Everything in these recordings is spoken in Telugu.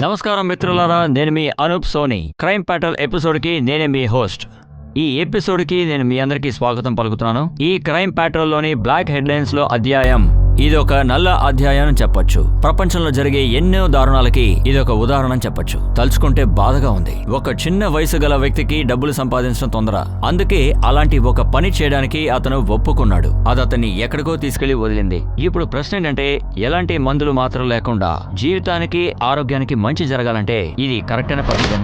నమస్కారం మిత్రులారా, నేను మీ Anup Soni. Crime patrol episode కి నేనే మీ హోస్ట్. ఈ ఎపిసోడ్ కి నేను మీ అందరికీ స్వాగతం పలుకుతున్నాను. ఈ క్రైమ్ ప్యాట్రోల్ లోని బ్లాక్ హెడ్లైన్స్ లో అధ్యాయం ఇది ఒక నల్ల అధ్యాయం అని చెప్పొచ్చు. ప్రపంచంలో జరిగే ఎన్నో దారుణాలకి ఇది ఒక ఉదాహరణ చెప్పొచ్చు. తలుచుకుంటే బాధగా ఉంది. ఒక చిన్న వయసు గల వ్యక్తికి డబ్బులు సంపాదించడం తొందర, అందుకే అలాంటి ఒక పని చేయడానికి అతను ఒప్పుకున్నాడు. అది అతన్ని ఎక్కడికో తీసుకెళ్లి వదిలింది. ఇప్పుడు ప్రశ్న ఏంటంటే, ఎలాంటి మందులు మాత్రం లేకుండా జీవితానికి ఆరోగ్యానికి మంచి జరగాలంటే ఇది కరెక్ట్ అయిన పద్ధతి.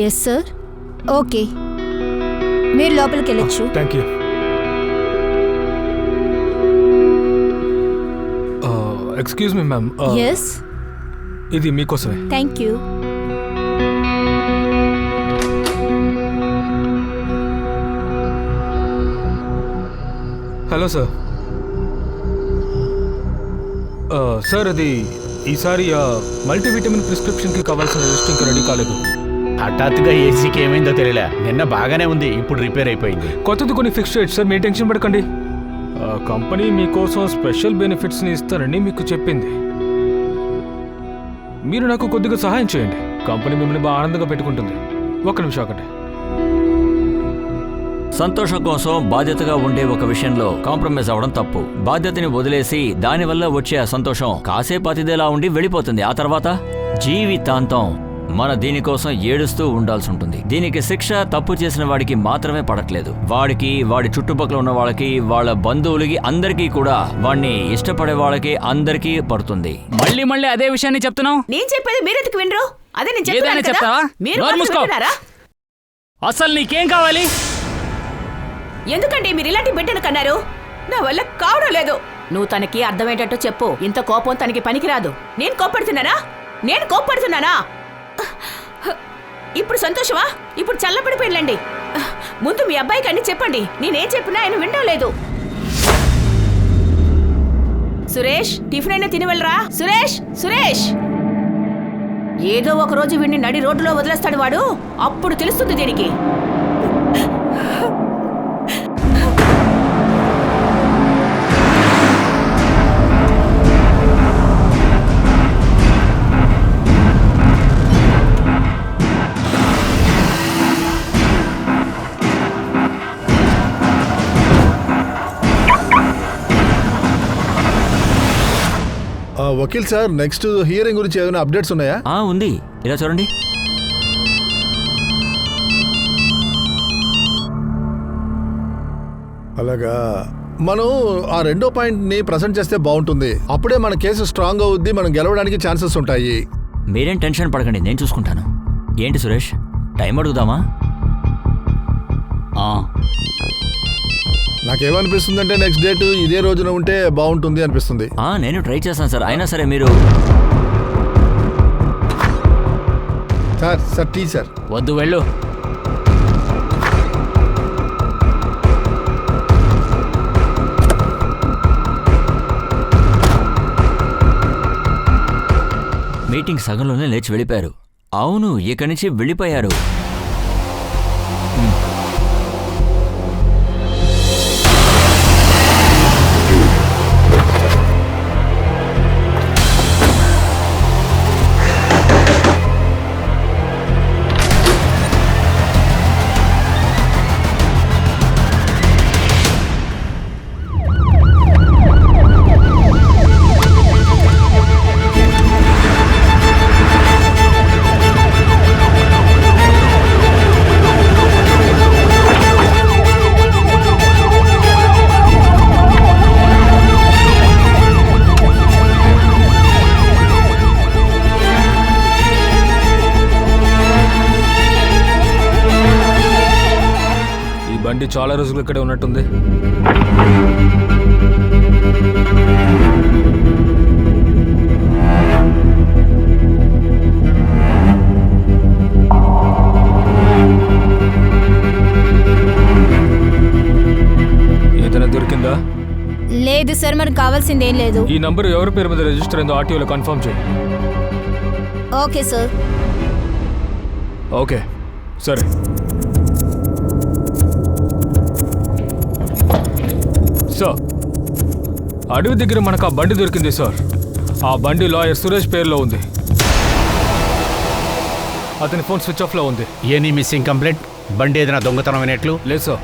Yes sir. ఓకే, మీరు లోపలికి వెళ్ళొచ్చు. Thank you. Excuse me ma'am. Yes, ఇది మీకోసమే. Thank you. Hello sir. Sir, అది ఈసారి మల్టీవిటమిన్ ప్రిస్క్రిప్షన్కి కావాల్సిన లిస్ట్ ఇంకా రెడీ కాలేదు. హఠాత్తుగా ఏసీకి ఏమైందో తెలియలే. నిన్న బాగానే ఉంది, ఇప్పుడు రిపేర్ అయిపోయింది. కొత్తది కొన్ని ఫిక్స్ చేయొచ్చు సార్, మీరు టెన్షన్ పడకండి. కంపెనీ మీకోసం స్పెషల్ బెనిఫిట్స్ని ఇస్తారని మీకు చెప్పింది. మీరు నాకు కొద్దిగా సహాయం చేయండి. కంపెనీ మిమ్మల్ని బాగా ఆనందంగా పెట్టుకుంటుంది. ఒక్క నిమిషం ఆగండి. సంతోషం కోసం బాధ్యతగా ఉండే ఒక విషయంలో కాంప్రమైజ్ అవ్వడం తప్పు. బాధ్యతని వదిలేసి దానివల్ల వచ్చే ఆ సంతోషం కాసేపు అతిథిలా ఉండి వెళ్ళిపోతుంది. ఆ తర్వాత జీవితాంతం మన దీనికోసం ఏడుస్తూ ఉండాల్సి ఉంటుంది. దీనికి శిక్ష తప్పు చేసిన వాడికి మాత్రమే పడట్లేదు, వాడికి, వాడి చుట్టుపక్కల ఉన్న వాళ్ళకి, వాళ్ళ బంధువులకి, అందరికీ కూడా, వాడిని ఇష్టపడే వాళ్ళకి అందరికీ పడుతుంది. మళ్ళీ అదే విషయాన్ని చెప్తున్నావు. నేను చెప్పేది మీరెందుకు వినరు? అదే నేను ఏదైనా చెప్తావా? అసలు నీకేం కావాలి? ఎందుకంటే మీరు ఇలాంటి బిడ్డను కన్నారు? నా వల్ల కావడం లేదు. నువ్వు తనకి అర్థమయ్యేటట్టు చెప్పు. ఇంత కోపం తనకి పనికిరాదు. నేను కోప్పడుతున్నానా? ఇప్పుడు సంతోషమా? ఇప్పుడు చల్లబడిపోయిందండి. ముందు మీ అబ్బాయికి అన్ని చెప్పండి. నేనేం చెప్పినా ఆయన వినడం లేదు. సురేష్, టిఫిన్ అయినా తిని వెళ్ళరా. సురేష్, ఏదో ఒక రోజు వీడిని నడి రోడ్డులో వదిలేస్తాడు వాడు. అప్పుడు తెలుస్తుంది దీనికి. వకీల్ సార్, నెక్స్ట్ హియరింగ్ గురించి ఏమైనా అప్డేట్స్ ఉన్నాయా? ఉంది, ఇలా చూడండి. అలాగా, మనం ఆ రెండో పాయింట్ని ప్రజెంట్ చేస్తే బాగుంటుంది. అప్పుడే మన కేసు స్ట్రాంగ్ అవుద్ది, మనం గెలవడానికి ఛాన్సెస్ ఉంటాయి. మీరేం టెన్షన్ పడకండి, నేను చూసుకుంటాను. ఏంటి సురేష్, టైం అడుగుదామా? నాకేమనిపిస్తుందంటే నెక్స్ట్ డేట్ ఇదే రోజున ఉంటే బాగుంటుంది అనిపిస్తుంది. నేను ట్రై చేస్తాను సార్. అయినా సరే మీరు సార్ టీ సార్. వద్దు, వెళ్ళు. మీటింగ్ సగంలోనే లేచి వెళ్ళిపోయారు. అవును, ఇక్కడి నుంచి వెళ్ళిపోయారు. బండి చాలా రోజులు ఇక్కడే ఉన్నట్టుంది. ఏదైనా దొరికిందా? లేదు సార్, మనకు కావాల్సింది ఏం లేదు. ఈ నంబర్ ఎవరి పేరు మీద రిజిస్టర్ అయిందో ఆర్టీఓలో కన్ఫర్మ్ చేయి. Okay sir. ఓకే సరే. సార్, అడవి దగ్గర మనకు ఆ బండి దొరికింది సార్. ఆ బండి లాయర్ సురేష్ పేరులో ఉంది. అతని ఫోన్ స్విచ్ ఆఫ్లో ఉంది. Any missing complaint? బండి ఏదైనా దొంగతనం అయినట్లు? లేదు సార్.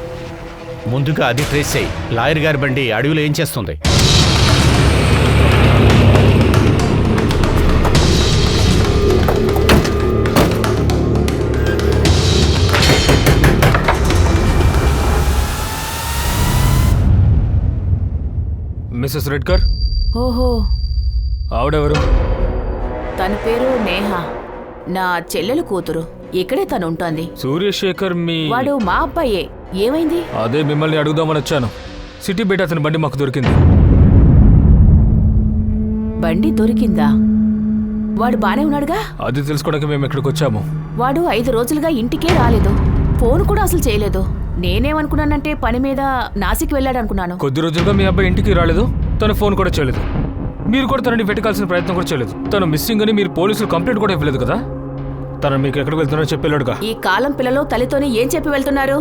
ముందుగా అది ట్రేస్ చేయి. లాయర్ గారి బండి అడవిలో ఏం చేస్తుంది? మిస్సెస్ రెడ్కర్. ఓహో, ఆవిడెవరు? తన పేరు నేహ, నా చెల్లెలు కూతురు. ఇక్కడే తను ఉంటుంది. సూర్యశేఖర్ మీ... వాడు మా అబ్బాయే. ఏమైంది? అదే మిమ్మల్ని అడుగుదామని వచ్చాను. సిటీ బయట అతని బండి మాకు దొరికింది. బండి దొరికిందా? వాడు బానే ఉన్నాడుగా? అది తెలుసుకోవడానికి మేము ఇక్కడికి వచ్చాము. వాడు 5 రోజులుగా ఇంటికే రాలేదు. ఫోన్ కూడా అసలు చేయలేదు. నేనేమనుకున్నానంటే పని మీద నాసిక్ వెళ్ళాడు అనుకున్నాను. కొద్ది రోజులుగా మీ అబ్బాయి ఇంటికి రాలేదు, తన ఫోన్ కూడా చేయలేదు. మీరు కూడా తనని వెతకాల్సిన ప్రయత్నం కూడా చేయలేదు. తను మిస్సింగ్ అని మీరు పోలీసులు కంప్లైంట్ కూడా ఇవ్వలేదు కదా? తను మీకు ఎక్కడికి వెళ్తున్నారో చెప్పేళ్ళుగా. ఈ కాలం పిల్లలు తల్లితోనే ఏం చెప్పి వెళ్తున్నారు?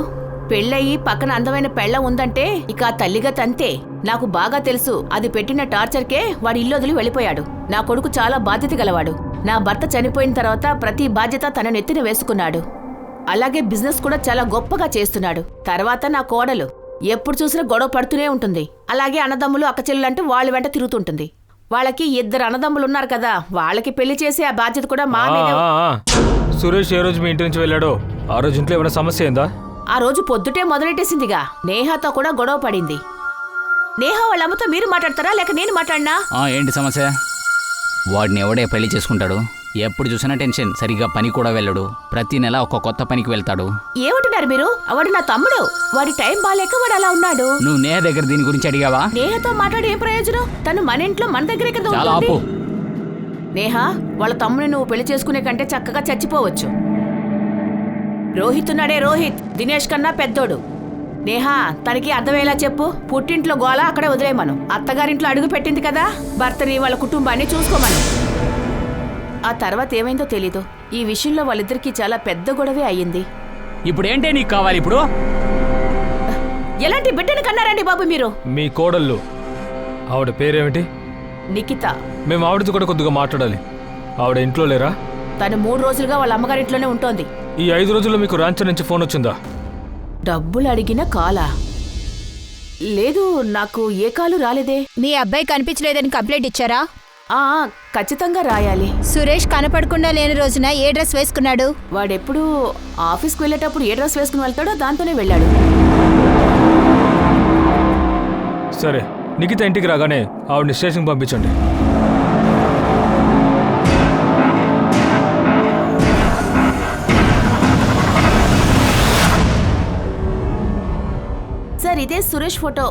పెళ్ళయి పక్కన అందమైన పెళ్ళ ఉందంటే ఇక ఆ తల్లిగా తంతే. నాకు బాగా తెలుసు, అది పెట్టిన టార్చర్కే వాడి ఇల్లు వదిలి వెళ్ళిపోయాడు. నా కొడుకు చాలా బాధ్యత గలవాడు. నా భర్త చనిపోయిన తర్వాత ప్రతి బాధ్యత తన నెత్తిన వేసుకున్నాడు. అలాగే బిజినెస్ కూడా చాలా గొప్పగా చేస్తున్నాడు. తర్వాత నా కోడలు ఎప్పుడు చూసినా గొడవ పడుతూనే ఉంటుంది. అలాగే అన్నదమ్ములు అక్కచెల్లెలంటూ వాళ్ళ వెంట తిరుగుతుంటుంది. వాళ్ళకి 2 అన్నదమ్ములు ఉన్నారు కదా, వాళ్ళకి పెళ్లి చేసే ఆ బాధ్యత కూడా మా మీద. సురేష్ ఏ రోజు మీ ఇంటి నుంచి వెళ్ళాడో ఆ రోజు ఇంట్లో ఏమైనా సమస్య అయిందా? ఆ రోజు పొద్దుటే మొదలెట్టేసిందిగా. నేహాతో కూడా గొడవ పడింది. నేహా వాళ్ళ అమ్మతో మీరు మాట్లాడతారా లేక నేను మాట్లాడినా? ఏంటి సమస్య? వాడిని ఎవడే పెళ్లి చేసుకుంటాడు? ఎప్పుడు చూసినా టెన్షన్, సరిగ్గా పని కూడా వెళ్ళడు. ప్రతి నెల ఒక కొత్త పనికి వెళ్తాడు. ఏమంటున్నారు మీరు? వాడు నా తమ్ముడు. వాడి టైం బాగాలేక వాడు అలా ఉన్నాడు. నువ్వు నేహ దగ్గర దీని గురించి అడిగావా? నేహతో మాట్లాడి ఏం ప్రయోజనం? తను మన ఇంట్లో మన దగ్గరే కదా చాలా ఉంటుంది. ఆపు. నేహా, వాళ్ళ తమ్ముని నువ్వు పెళ్లి చేసుకునే కంటే చక్కగా చచ్చిపోవచ్చు. రోహిత్ ఉన్నాడే, రోహిత్ దినేష్ కన్నా పెద్దోడు. నేహా, తనకి అర్థమయ్యేలా చెప్పు. పుట్టింట్లో గోళ అక్కడే వదిలేయమను. అత్తగారింట్లో అడుగు పెట్టింది కదా, భర్తని వాళ్ళ కుటుంబాన్ని చూసుకోమను. ఆ తర్వాత ఏమైందో తెలీదు. ఈ విషయంలో వాళ్ళిద్దరికీ చాలా పెద్ద గొడవే అయ్యింది. ఇప్పుడు ఏంటే నీకు కావాలి? ఇప్పుడు ఎలాంటి బిడ్డను కన్నారండి బాబు మీరు? మీ కోడళ్ళు, ఆవిడ పేరేమిటి? నిఖిత. మేము ఆవిడతో కూడా కొద్దిగా మాట్లాడాలి. ఆవిడ ఇంట్లో లేరా? తను 3 రోజులుగా వాళ్ళ అమ్మగారింట్లోనే ఉంటోంది. ఈ 5 రోజుల్లో మీకు రాంచర్ నుంచి ఫోన్ వచ్చిందా? డబ్బులు అడిగిన కాలా? లేదు, నాకు ఏ కాలు రాలేదే. మీ అబ్బాయి కనిపించలేదని కంప్లైంట్ ఇచ్చారా? ఖచ్చితంగా రాయాలి. సురేష్ కనపడకుండా లేని రోజున ఏ డ్రెస్ వేసుకున్నాడు? వాడెప్పుడు ఆఫీస్కి వెళ్ళేటప్పుడు ఏ డ్రెస్ వేసుకుని వెళ్తాడో దాంతోనే వెళ్ళాడు. సరే, నిఖిత ఇంటికి రాగానే ఆవిడని స్టేషన్కి పంపించండి. సార్, ఇదే సురేష్ ఫోటో.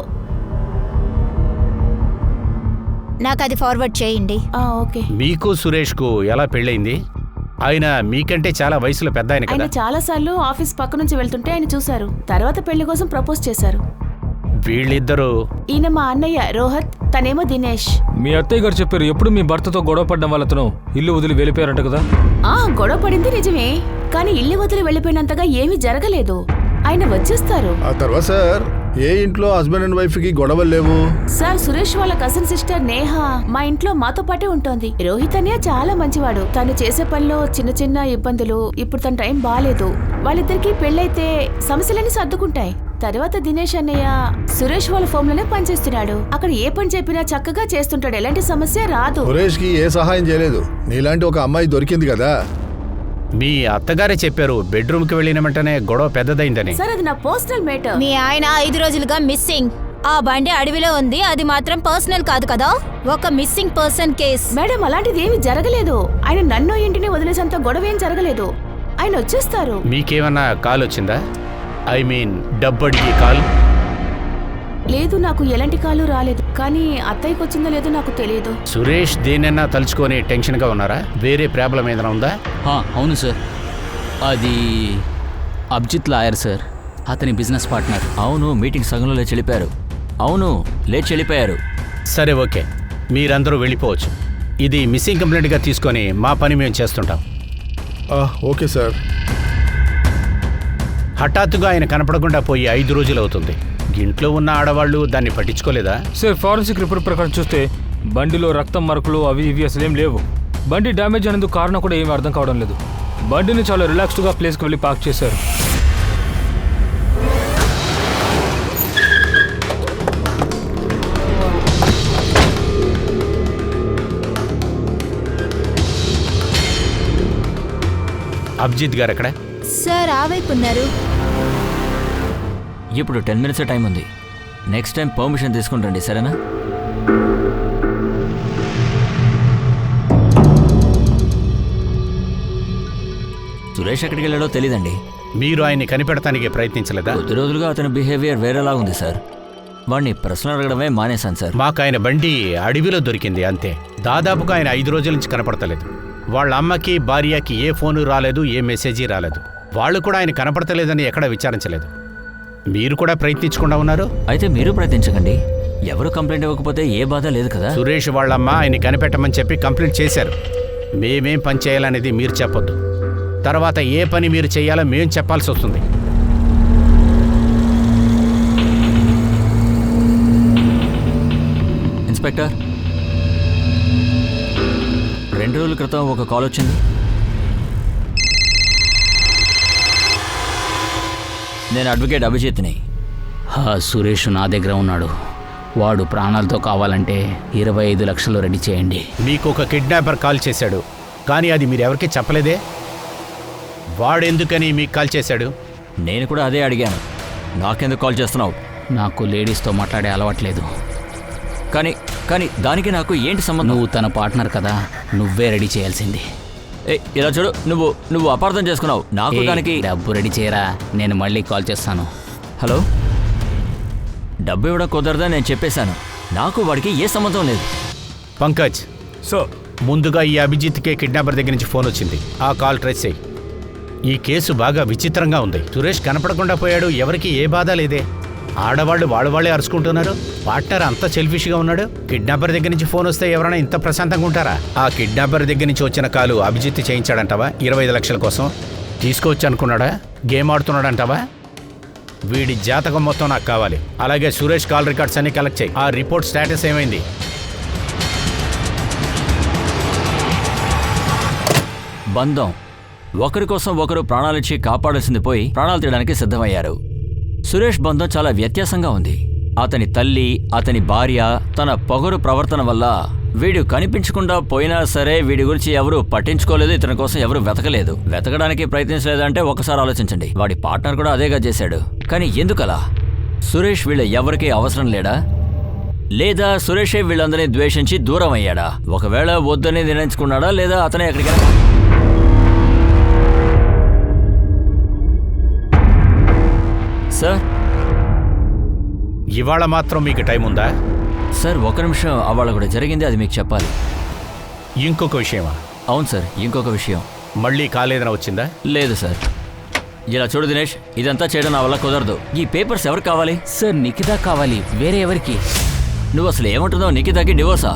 నాకు అది ఫార్వర్డ్ చేయండి. ఓకే. మీకు సురేష్కు ఎలా పెళ్ళయింది? ఆయన మీకంటే చాలా వయసులో పెద్ద ఆయన ఆయన కదా? చాలా సార్లు ఆఫీస్ పక్క నుంచి వెళ్తుంటే ఆయన చూశారు. తర్వాత పెళ్లి కోసం ప్రపోజ్ చేశారు. వీళ్ళిద్దరూ... ఈయన మా అన్నయ్య రోహత్, తనేమో దినేష్. మీ అత్తయ్య గారు చెప్పారు ఎప్పుడు మీ భర్తతో గొడవ పడ్డం వాళ్ళతను ఇల్లు వదిలి వెళ్ళిపోయారంట కదా? గొడవ పడింది నిజమే, కానీ ఇల్లు వదిలి వెళ్ళిపోయినంతగా ఏమీ జరగలేదు. ఆయన వచ్చేస్తారు. ఆ తర్వాత సార్, ఏ ఇంట్లో హస్బెండ్ అండ్ వైఫ్ కి గొడవలు లేవు? సార్, సురేష్ వాళ్ళ కజిన్ సిస్టర్ నేహ మా ఇంట్లో మాతో పాటే ఉంటుంది. రోహిత్ అన్నయ్య చాలా మంచివాడు. తను చేసే పనిలో చిన్న చిన్న ఇబ్బందులు. ఇప్పుడు తన టైం బాగాలేదు. వాళ్ళిద్దరికి పెళ్ళైతే సమస్యలన్నీ సర్దుకుంటాయి. తర్వాత దినేష్ అన్నయ్య సురేష్ వాళ్ళ ఫోమ్ లోనే పనిచేస్తున్నాడు. అక్కడ ఏ పని చెప్పినా చక్కగా చేస్తుంటాడు. ఎలాంటి సమస్య రాదు. సురేష్ కి ఏ సహాయం చేయలేదు. నీలాంటి ఒక అమ్మాయి దొరికింది కదా. మీ అత్తగారే చెప్పారు బెడ్రూమ్కి వెళ్ళిన వెంటనే గొడవ పెద్దదైందని. సార్, అది నా పర్సనల్ మేటర్. మీ ఆయన 5 రోజులుగా మిస్సింగ్. ఆ బండి అడవిలో ఉంది. అది మాత్రం పర్సనల్ కాదు కదా, ఒక మిస్సింగ్ పర్సన్ కేస్. మేడం, అలాంటిది ఏమీ జరగలేదు. ఆయన నన్ను ఇంటిని వదిలేసేంత గొడవ ఏం జరగలేదు. ఆయన వచ్చేస్తారు. మీకేమన్నా కాల్ వచ్చిందా? ఐ మీన్ డబ్బు అడిగి కాల్? లేదు, నాకు ఎలాంటి కాలు రాలేదు. కానీ అత్తయ్యకి వచ్చిందో లేదో నాకు తెలియదు. సురేష్ దేనైనా తలుచుకొని టెన్షన్గా ఉన్నారా? వేరే ప్రాబ్లం ఏదైనా ఉందా? అవును సార్, అది అభిజిత్ లాయర్ సార్, అతని బిజినెస్ పార్ట్నర్. అవును, మీటింగ్ సగంలో లేచి వెళ్ళిపోయారు. అవును, లేచి వెళ్ళిపోయారు. సరే, ఓకే, మీరందరూ వెళ్ళిపోవచ్చు. ఇది మిస్సింగ్ కంప్లైంట్గా తీసుకొని మా పని మేము చేస్తుంటాం. Okay sir. హఠాత్తుగా ఆయన కనపడకుండా పోయి 5 రోజులు అవుతుంది. ఇంట్లో ఉన్న ఆడవాళ్ళు దాన్ని పట్టించుకోలేదా? సార్, ఫారెన్సిక్ రిపోర్ట్ ప్రకారం చూస్తే బండిలో రక్తం మరకలు అవి ఇవి అసలేం లేవు. బండి డ్యామేజ్ అనేందుకు కారణం కూడా ఏమీ అర్థం కావడం లేదు. బండిని చాలా రిలాక్స్డ్గా ప్లేస్కి వెళ్ళి పార్క్ చేశారు. అభిజిత్ గారు ఎక్కడ? సార్ ఆ వైపు ఉన్నారు. ఇప్పుడు 10 minutes టైం ఉంది. నెక్స్ట్ టైం పర్మిషన్ తీసుకుని రండి, సరేనా? సురేష్ ఎక్కడికి వెళ్ళాడో తెలీదండి. మీరు ఆయన్ని కనిపెడటానికి ప్రయత్నించలేదా? కొద్ది రోజులుగా అతని బిహేవియర్ వేరేలా ఉంది సార్. వాడిని ప్రశ్న అడగడమే మానేశాను సార్. మాకు ఆయన బండి అడవిలో దొరికింది, అంతే. దాదాపుగా ఆయన 5 రోజుల నుంచి కనపడతలేదు. వాళ్ళ అమ్మకి భార్యకి ఏ ఫోను రాలేదు, ఏ మెసేజీ రాలేదు. వాళ్ళు కూడా ఆయన కనపడతలేదని ఎక్కడా విచారించలేదు. మీరు కూడా ప్రయత్నించకుండా ఉన్నారు. అయితే మీరు ప్రయత్నించకండి. ఎవరు కంప్లైంట్ ఇవ్వకపోతే ఏ బాధ లేదు కదా. సురేష్ వాళ్ళమ్మ ఆయన్ని కనిపెట్టమని చెప్పి కంప్లైంట్ చేశారు. మేమేం పని చేయాలనేది మీరు చెప్పొద్దు. తర్వాత ఏ పని మీరు చేయాలో మేము చెప్పాల్సి వస్తుంది. ఇన్స్పెక్టర్, 2 రోజుల క్రితం ఒక కాల్ వచ్చింది. నేను అడ్వకేట్ అభిజిత్ని. సురేష్ నా దగ్గర ఉన్నాడు. వాడు ప్రాణాలతో కావాలంటే 25 లక్షలు రెడీ చేయండి. మీకు ఒక కిడ్నాపర్ కాల్ చేశాడు, కానీ అది మీరు ఎవరికి చెప్పలేదే? వాడెందుకని మీకు కాల్ చేశాడు? నేను కూడా అదే అడిగాను. నాకెందుకు కాల్ చేస్తున్నావు? నాకు లేడీస్తో మాట్లాడే అలవాట్లేదు. కానీ దానికి నాకు ఏంటి సంబంధం? నువ్వు తన పార్ట్నర్ కదా, నువ్వే రెడీ చేయాల్సింది. ఇలా చూడు, నువ్వు అపార్థం చేసుకున్నావు. నాకు దానికి డబ్బు రెడీ చేయరా, నేను మళ్ళీ కాల్ చేస్తాను. హలో, డబ్బు ఇవ్వడం కుదరదని నేను చెప్పేశాను. నాకు వాడికి ఏ సంబంధం లేదు. పంకజ్, సో ముందుగా ఈ అభిజిత్కే కిడ్నాపర్ దగ్గర నుంచి ఫోన్ వచ్చింది. ఆ కాల్ ట్రేస్ చేయి. ఈ కేసు బాగా విచిత్రంగా ఉంది. సురేష్ కనపడకుండా పోయాడు, ఎవరికి ఏ బాధ లేదే. ఆడవాళ్ళు వాళ్ళే అరుచుకుంటున్నారు. పార్ట్నర్ అంత సెల్ఫిష్గా ఉన్నాడు. కిడ్నాపర్ దగ్గర నుంచి ఫోన్ వస్తే ఎవరైనా ఇంత ప్రశాంతంగా ఉంటారా? ఆ కిడ్నాపర్ దగ్గర నుంచి వచ్చిన కాలు అభిజిత్ చేయించాడంటావా? 25 లక్షల కోసం తీసుకోవచ్చు అనుకున్నాడా? గేమ్ ఆడుతున్నాడంటావా? వీడి జాతకం మొత్తం నాకు కావాలి. అలాగే సురేష్ కాల్ రికార్డ్స్ అన్ని కలెక్ట్ చేయి. ఆ రిపోర్ట్ స్టేటస్ ఏమైంది? బంధం. ఒకరి కోసం ఒకరు ప్రాణాలిచ్చి కాపాడాల్సింది పోయి ప్రాణాలు తీయడానికి సిద్ధమయ్యారు. సురేష్ బంధం చాలా వ్యత్యాసంగా ఉంది. అతని తల్లి, అతని భార్య తన పొగరు ప్రవర్తన వల్ల వీడు కనిపించకుండా పోయినా సరే వీడి గురించి ఎవరు పట్టించుకోలేదు. ఇతని కోసం ఎవరు వెతకడానికి ప్రయత్నించలేదంటే ఒకసారి ఆలోచించండి. వాడి పార్ట్నర్ కూడా అదేగా చేశాడు. కానీ ఎందుకలా? సురేష్ వీళ్ళ ఎవరికీ అవసరం లేడా? లేదా సురేషే వీళ్ళందరినీ ద్వేషించి దూరం అయ్యాడా? ఒకవేళ వద్దని నిర్ణయించుకున్నాడా, లేదా అతనే ఎక్కడికైనా? సార్, ఇవాళ మాత్రం మీకు టైం ఉందా? సార్, 1 నిమిషం. అవాళ కూడా జరిగింది, అది మీకు చెప్పాలి. ఇంకొక విషయమా? అవును సార్, ఇంకొక విషయం. మళ్ళీ కాలేదన వచ్చిందా? లేదు సార్. ఇలా చూడు దినేష్, ఇదంతా చేయడం నా వల్ల కుదరదు. ఈ పేపర్స్ ఎవరికి కావాలి? సార్, నిఖితా కావాలి, వేరే ఎవరికి? నువ్వు అసలు ఏమంటున్నావు? నిఖితాకి డివోర్సా?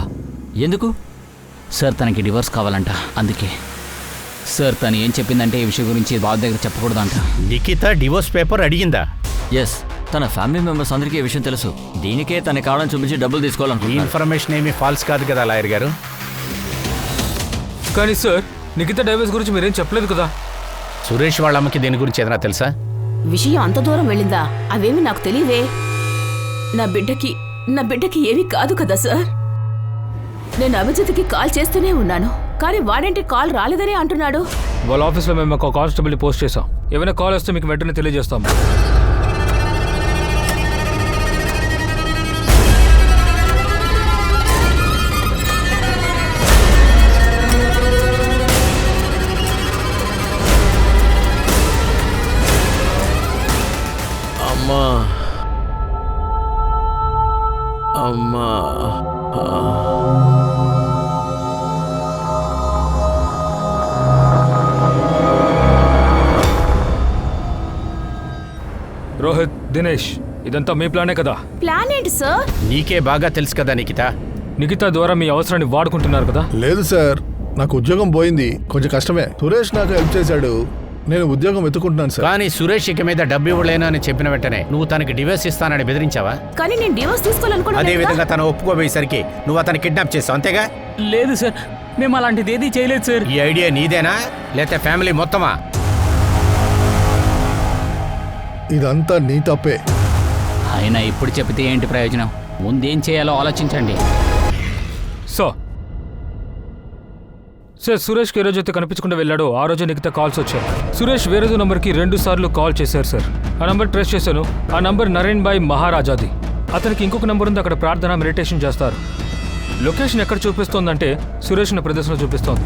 ఎందుకు? సార్, తనకి డివోర్స్ కావాలంట, అందుకే. సార్, తను ఏం చెప్పిందంటే ఈ విషయం గురించి బాబు దగ్గర చెప్పకూడదంట. నిఖిత డివోర్స్ పేపర్ అడిగిందా? ఎస్, తన ఫ్యామిలీ మెంబర్స్ అందరికీ ఈ విషయం తెలుసు. దీనికే తన కారణం చూపించి డబ్బులు ఈ తీసుకోవాలనుకుంటున్నాను. ఇన్ఫర్మేషన్ ఏమీ ఫాల్స్ కాదు కదా లాయర్ గారు? కానీ సార్, నిఖితా డైవర్స్ గురించి మీరేం చెప్పలేదు కదా. సురేష్ వాళ్ళ అమ్మకి దీని గురించి ఏదైనా తెలుసా? విషయం అంత దూరం వెళ్ళిందా? అవేమి నాకు తెలియదే. నా బిడ్డకి ఏమీ కాదు కదా సార్. నేను అభిజిత్కి కాల్ చేస్తూనే ఉన్నాను, కానీ వాడేంటి కాల్ రాలేదని అంటున్నాడు. వాళ్ళ ఆఫీస్లో మేము ఒక కానిస్టేబుల్ని పోస్ట్ చేసాం. ఏమైనా కాల్ వస్తే మీకు వెంటనే తెలియజేస్తాం. అమ్మా. రోహిత్, దినేష్, ఇదంతా మీ ప్లానే కదా? ప్లాన్ ఏంటి సార్? నీకే బాగా తెలుసు కదా నిఖిత. నిఖిత ద్వారా మీ అవసరాన్ని వాడుకుంటున్నారు కదా? లేదు సార్, నాకు ఉద్యోగం పోయింది, కొంచెం కష్టమే. సురేష్ నాకు హెల్ప్ చేశాడు, నేను ఉద్యోగం వెతుకుంటున్నాను సార్. కానీ సురేష్ ఇక మీద డబ్బు ఇవ్వలేను అని చెప్పిన వెంటనే నువ్వు తనకి డివోర్స్ ఇస్తానని బెదిరించావా? కానీ నేను డివోర్స్ అదే తీసుకోవాలనుకున్నాను. విధంగా తను ఒప్పుకోబోయేసరికి నువ్వు అతను కిడ్నాప్ చేసావు, అంతేగా? లేదు సార్, మేము అలాంటిది ఏదీ చేయలేదు సార్. ఈ ఐడియా నీదేనా లేకపోతే ఫ్యామిలీ మొత్తమా? ఇదంతా నీ తప్పే. అయినా ఇప్పుడు చెప్తే ఏంటి ప్రయోజనం? ముందేం చేయాలో ఆలోచించండి. సార్, సురేష్కి ఏ రోజైతే కనిపించకుండా వెళ్ళాడో ఆ రోజు నిఖిత కాల్స్ వచ్చాయి. సురేష్ వేరే నంబర్కి 2 సార్లు కాల్ చేశారు సార్. ఆ నంబర్ ట్రేస్ చేశాను. ఆ నంబర్ నరేన్ భాయ్ మహారాజాది. అతనికి ఇంకొక నంబర్ ఉంది, అక్కడ ప్రార్థన మెడిటేషన్ చేస్తారు. లొకేషన్ ఎక్కడ చూపిస్తోందంటే సురేష్ ఉన్న ప్రదేశంలో చూపిస్తోంది.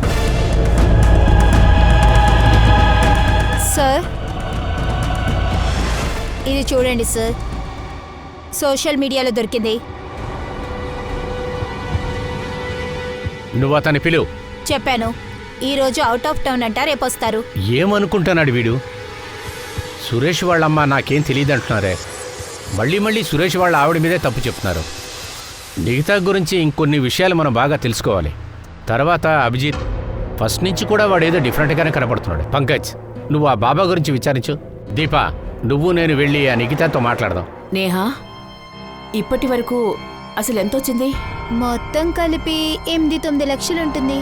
సార్, ఇది చూడండి సార్, సోషల్ మీడియాలో దొరికింది. నువ్వు అతని పిలువు. చెప్పాను, ఈరోజు అవుట్ ఆఫ్ టౌన్ అంట, రేపు వస్తారు. ఏమనుకుంటున్నాడు వీడు? సురేష్ వాళ్ళమ్మ నాకేం తెలియదు అంటున్నారే. మళ్ళీ సురేష్ వాళ్ళ ఆవిడ మీదే తప్పు చెప్తున్నారు. నిఖితా గురించి ఇంకొన్ని విషయాలు మనం బాగా తెలుసుకోవాలి. తర్వాత అభిజిత్, ఫస్ట్ నుంచి కూడా వాడు ఏదో డిఫరెంట్గానే కనపడుతున్నాడు. పంకజ్, నువ్వు ఆ బాబా గురించి విచారించు. దీపా, నువ్వు నేను వెళ్ళి ఆ నిఖితాతో మాట్లాడదాం. నేహా, ఇప్పటి వరకు అసలు ఎంత వచ్చింది? మొత్తం కలిపి 8-9 లక్షలు ఉంటుంది.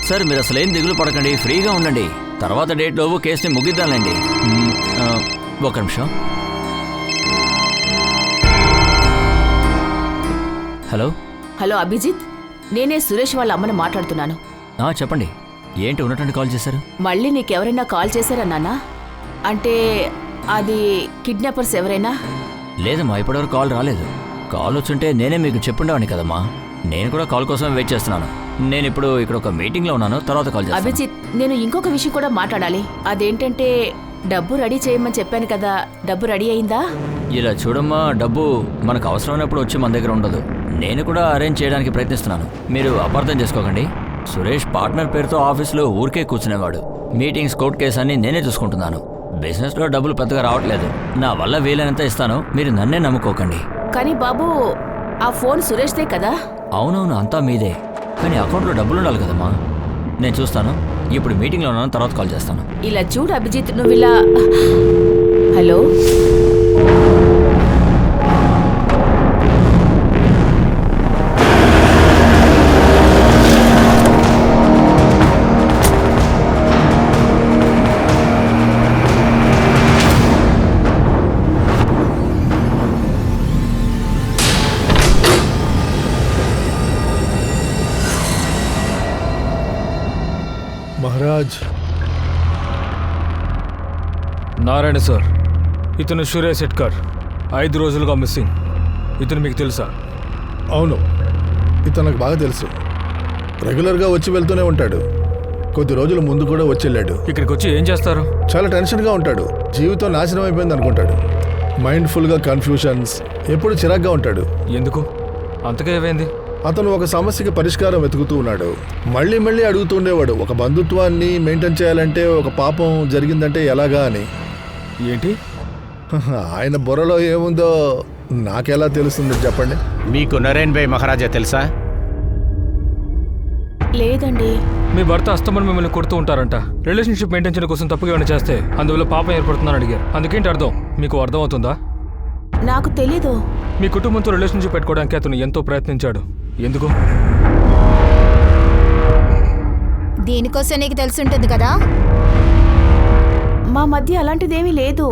సార్, మీరు అసలు ఏం దిగులు పడకండి, ఫ్రీగా ఉండండి. తర్వాత డేట్లోపు కేసుని ముగిద్దాంలేండి. ఒక నిమిషం. హలో. హలో అభిజిత్, నేనే సురేష్ వాళ్ళ అమ్మని మాట్లాడుతున్నాను. చెప్పండి, ఏంటి ఉన్నటువంటి కాల్ చేశారు? మళ్ళీ నీకెవరైనా కాల్ చేశారా నాన్న? అంటే అది కిడ్నాపర్స్ ఎవరైనా? లేదమ్మా, ఇప్పటివరకు కాల్ రాలేదు. కాల్ వచ్చుంటే నేనే మీకు చెప్పుండేవాడిని కదమ్మా. నేను కూడా కాల్ కోసం వెయిట్ చేస్తున్నాను. నేను ఇప్పుడు ఇక్కడ ఒక మీటింగ్లో ఉన్నాను, తర్వాత కాల్ చేస్తాను. అభిజిత్, నేను ఇంకొక విషయం కూడా మాట్లాడాలి. అదేంటంటే డబ్బు రెడీ చేయమని చెప్పాను కదా, డబ్బు రెడీ అయిందా? ఇలా చూడమ్మా, డబ్బు మనకు అవసరమైనప్పుడు వచ్చి మన దగ్గర ఉండదు. నేను కూడా అరేంజ్ చేయడానికి ప్రయత్నిస్తున్నాను, మీరు అపార్థం చేసుకోకండి. సురేష్ పార్ట్నర్ పేరుతో ఆఫీస్లో ఊరికే కూర్చునేవాడు. మీటింగ్స్, కోర్ట్ కేసు అన్ని నేనే చూసుకుంటున్నాను. బిజినెస్లో డబ్బులు పెద్దగా రావట్లేదు. నా వల్ల వీలైనంత ఇస్తాను, మీరు నన్నే నమ్ముకోకండి. కానీ బాబు, ఆ ఫోన్ సురేష్దే కదా? అవునవును, అంతా మీదే. కానీ అకౌంట్లో డబ్బులు ఉండాలి కదమ్మా. నేను చూస్తాను, ఇప్పుడు మీటింగ్లో ఉన్నాను, తర్వాత కాల్ చేస్తాను. ఇలా చూడు అభిజిత్, నువ్వు ఇలా. హలో, మహారాజ్. నారాయణ సార్, ఇతను సురేష్ శెట్కర్, 5 రోజులుగా మిస్సింగ్. ఇతను మీకు తెలుసా? అవును, ఇతను నాకు బాగా తెలుసు. రెగ్యులర్గా వచ్చి వెళ్తూనే ఉంటాడు. కొద్ది రోజుల ముందు కూడా వచ్చి వెళ్ళాడు. ఇక్కడికి వచ్చి ఏం చేస్తారు? చాలా టెన్షన్గా ఉంటాడు. జీవితం నాశనం అయిపోయింది అనుకుంటాడు. మైండ్ఫుల్గా కన్ఫ్యూషన్స్, ఎప్పుడు చిరాగ్గా ఉంటాడు. ఎందుకు అంతగా ఏమైంది? అతను ఒక సమస్యకి పరిష్కారం వెతుకుతూ ఉన్నాడు. మళ్ళీ అడుగుతూ ఉండేవాడు, ఒక బంధుత్వాన్ని మెయింటైన్ చేయాలంటే ఒక పాపం జరిగిందంటే ఎలాగా అని. ఏంటి? ఆయన బుర్రలో ఏముందో నాకెలా తెలుస్తుంది చెప్పండి. మీకు నరేన్ భాయ్ మహారాజా తెలుసా? లేదండి. మీ భర్త అస్తమని మిమ్మల్ని కొడుతూ ఉంటారంట. రిలేషన్షిప్ మెయింటైన్ చేయడం కోసం తప్పుగా ఏమైనా చేస్తే అందువల్ల పాపం ఏర్పడుతుందని అడిగారు. అందుకేంటి అర్థం? మీకు అర్థం అవుతుందా? నాకు తెలీదు. మీ కుటుంబంతో రిలేషన్షిప్ పెట్టుకోవడానికి అతను ఎంతో ప్రయత్నించాడు. ఎందుకు? దీనికోసం నీకు తెలుసుంటుంది కదా. మా మధ్య అలాంటిదేమీ లేదు.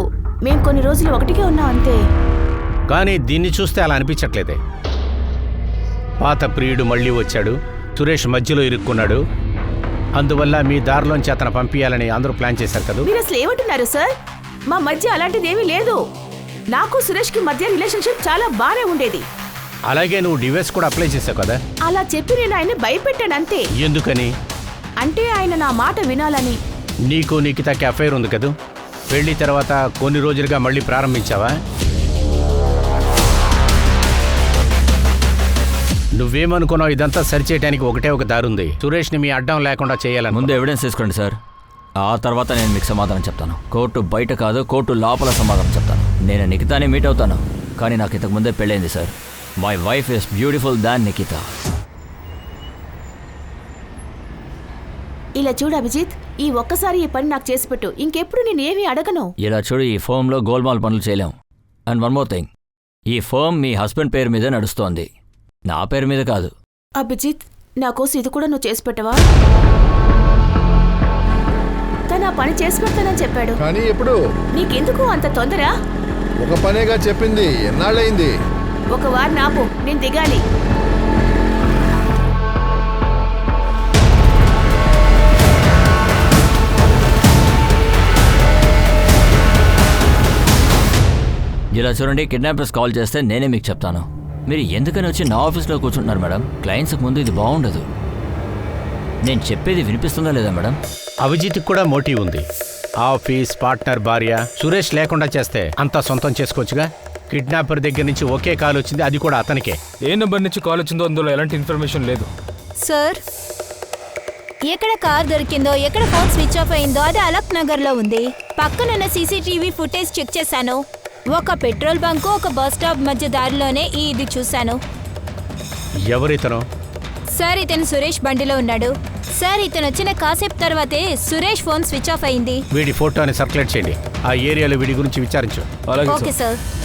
మేం కొన్ని రోజులు ఒకటిగా ఉన్నాం అంతే. కానీ దీన్ని చూస్తే అలా అనిపించట్లేదే. పాత ప్రియుడు మళ్ళీ వచ్చాడు, సురేష్ మధ్యలో ఇరుక్కున్నాడు. అందువల్ల మీ దారిలోంచి అతను పంపించాలని అందరూ ప్లాన్ చేశారు కదా. మీరు అసలు ఏమంటున్నారు సార్? మా మధ్య అలాంటిదేమీ లేదు. నాకు సురేష్కి మధ్య రిలేషన్షిప్ చాలా బాగానే ఉండేది. అలాగే నువ్వు డివోర్స్ కూడా అప్లై చేసావు కదా. అలా చెప్పి నేను ఆయన్ని భయపెట్టాను అంతే. ఎందుకని? అంటే ఆయన నా మాట వినాలని, నీకు నిఖితకి అఫైర్ ఉంది కదూ? పెళ్లి తర్వాత కొన్ని రోజులుగా మళ్ళీ ప్రారంభించావా? నువ్వేమనుకున్నావు? ఇదంతా సరిచేయడానికి ఒకటే ఒక దారుంది. సురేష్ని మీ అడ్డం లేకుండా చేయాలని. ముందు ఎవిడెన్స్ తీసుకోండి సార్, ఆ తర్వాత నేను మీకు సమాధానం చెప్తాను. కోర్టు బయట కాదు, కోర్టు లోపల సమాధానం చెప్తాను. నేను నిఖితాని మీట్ అవుతాను, కానీ నాకు ఇంతకు ముందే పెళ్ళైంది sir. My wife is beautiful than Nikhita. ఇలా చూడు అభిజిత్, ఈ ఒక్కసారి ఈ పని నాకు చేసి పెట్టు. ఇంకెప్పుడు నేనేమీ అడగను. ఇలా చూడు, ఈ ఫర్మ్లో గోల్మాల్ పనులు చేయలేం. అండ్ వన్ మోర్ థింగ్, ఈ ఫర్మ్ మీ హస్బెండ్ పేరు మీదే నడుస్తోంది, నా పేరు మీద కాదు. అభిజిత్, నా కోసం ఇది కూడా నువ్వు చేసి పెట్టవా? తను ఆ పని చేసి పెడతానని చెప్పాడు. కానీ ఎప్పుడు? నీకెందుకు అంత తొందర? ఒక పనేగా చెప్పింది, ఎన్నాళ్ళయింది? ఒక వారం ఆపు, నేను దిగాలి. ఇలా చూడండి, కిడ్నాపర్స్ కాల్ చేస్తే నేనే మీకు చెప్తాను. మీరు ఎందుకని వచ్చి నా ఆఫీస్లో కూర్చుంటున్నారు మేడం? క్లయింట్స్కి ముందు ఇది బాగుండదు. నేను చెప్పేది వినిపిస్తుందా లేదా మేడం? అభిజిత్కి కూడా మోటివ్ ఉంది. ఆఫీస్, పార్ట్నర్, భార్య. సురేష్ లేకుండా చేస్తే అంతా సొంతం చేసుకోవచ్చుగా. కిడ్నాపర్ దగ్గర నుంచి ఒకే కాల్ వచ్చింది, అది కూడా అతనికే. ఏ నెంబర్ నుంచి కాల్ వచ్చిందో అందులో ఎలాంటి ఇన్ఫర్మేషన్ లేదు. సార్, ఎక్కడ కార్ దొరికిందో, ఎక్కడ ఫోన్ స్విచ్ ఆఫ్ అయిందో అది అలక్ నగర్లో ఉంది. పక్కనున్న సీసీటీవీ ఫుటేజ్ చెక్ చేశాను. ఒక పెట్రోల్ బంకు, ఒక బస్ స్టాప్ మధ్య దారిలోనే ఇది చూశాను. ఎవరితను? సార్, ఇతను సురేష్ బండిలో ఉన్నాడు. సార్, ఇతను వచ్చిన కాసేపు తర్వాతే సురేష్ ఫోన్ స్విచ్ ఆఫ్ అయింది. వీడి ఫోటోని సర్క్యులేట్ చేయండి. ఆ ఏరియాలో వీడి గురించి విచారించు. అలాగే ఓకే సార్. సార్.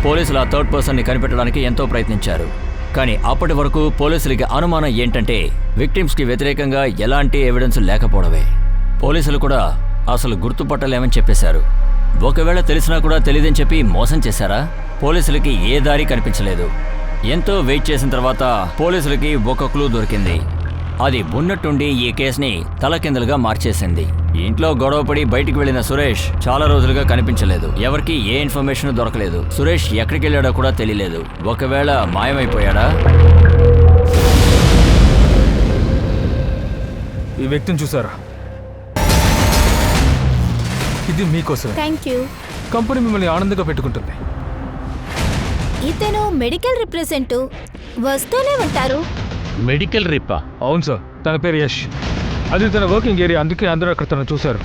పోలీసులు ఆ థర్డ్ పర్సన్ని కనిపెట్టడానికి ఎంతో ప్రయత్నించారు, కానీ అప్పటి వరకు పోలీసులకి అనుమానం ఏంటంటే విక్టిమ్స్కి వ్యతిరేకంగా ఎలాంటి ఎవిడెన్స్ లేకపోవడమే. పోలీసులు కూడా అసలు గుర్తుపట్టలేమని చెప్పేశారు. ఒకవేళ తెలిసినా కూడా తెలియదని చెప్పి మోసం చేశారా? పోలీసులకి ఏ దారి కనిపించలేదు. ఎంతో వెయిట్ చేసిన తర్వాత పోలీసులకి ఒక క్లూ దొరికింది. అది ఉన్నట్టుండి ఈ కేసుని తలకిందులుగా మార్చేసింది. ఇంట్లో గొడవపడి బయటికి వెళ్లిన సురేష్ చాలా రోజులుగా కనిపించలేదు. ఎవరికి ఏ ఇన్ఫర్మేషన్ దొరకలేదు. సురేష్ ఎక్కడికి వెళ్ళాడో కూడా తెలియలేదు. ఒకవేళ మాయమైపోయాడా? ఈ వ్యక్తిని చూసారా? ఇది మీకోసం. Thank you. కంపెనీ మిమ్మల్ని ఆనందంగా పెట్టుకుంటుంది. ఇతను మెడికల్ రిప్రజెంటేటివ్, వస్తూనే ఉంటారు. మెడికల్ రిప్పా? అవును సార్, తన పేరు యష్. అది తన వర్కింగ్ ఏరియా, అందుకే అందరూ అక్కడ తను చూశారు.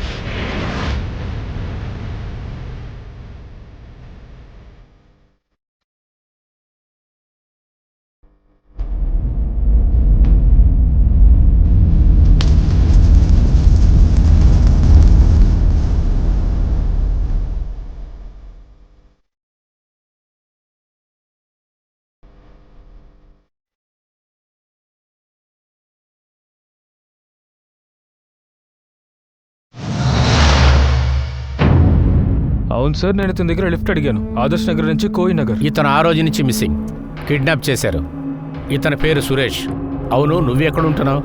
అవును సార్, నేను ఇతని దగ్గర లిఫ్ట్ అడిగాను. ఆదర్శ్ నగర్ నుంచి కోయి నగర్. ఇతను ఆ రోజు నుంచి మిస్సింగ్. కిడ్నాప్ చేశారు. ఇతని పేరు సురేష్. అవును, నువ్వెక్కడుంటున్నావు?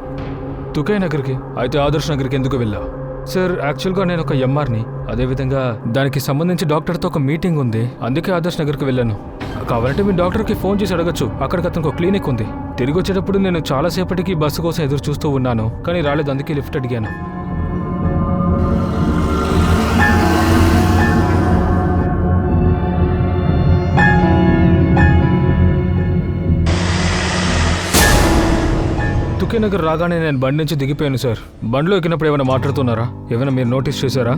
తుకై నగర్కి. అయితే ఆదర్శ్ నగర్కి ఎందుకు వెళ్ళావు? సార్, యాక్చువల్గా నేను ఒక ఎంఆర్ని. అదేవిధంగా దానికి సంబంధించి డాక్టర్తో ఒక మీటింగ్ ఉంది, అందుకే ఆదర్శ్ నగర్కి వెళ్ళాను. కావాలంటే మీ డాక్టర్కి ఫోన్ చేసి అడగచ్చు, అక్కడికి అతనికి ఒక క్లినిక్ ఉంది. తిరిగి వచ్చేటప్పుడు నేను చాలాసేపటికి బస్సు కోసం ఎదురు చూస్తూ ఉన్నాను, కానీ రాలేదు, అందుకే లిఫ్ట్ అడిగాను. తుకే నగర్ రాగానే నేను బండి నుంచి దిగిపోయాను సార్. బండిలో ఎక్కినప్పుడు ఏమైనా మాట్లాడుతున్నారా? ఏమైనా మీరు నోటీస్ చేశారా?